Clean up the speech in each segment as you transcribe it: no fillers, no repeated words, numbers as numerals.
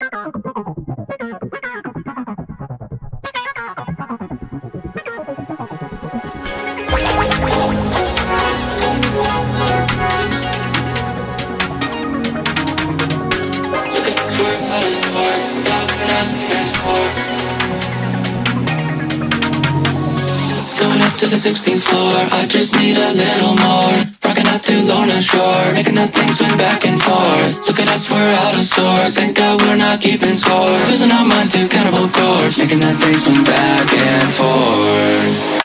Going up to the 16th floor, I just need a little more. Rocking out to Lorna Shore, making that thing swing back and forth. Look at us, we're out of sorts, thank God we're not keeping score. Losing our mind to cannibal chords, making that thing swing back and forth.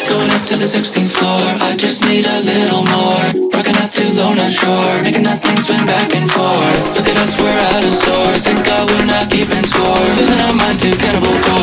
Going up to the 16th floor, I just need a little more. Rocking out to Lorna Shore, making that thing swing back and forth. Look at us, we're out of sorts, thank God we're not keeping score. Losing our mind to cannibal chords.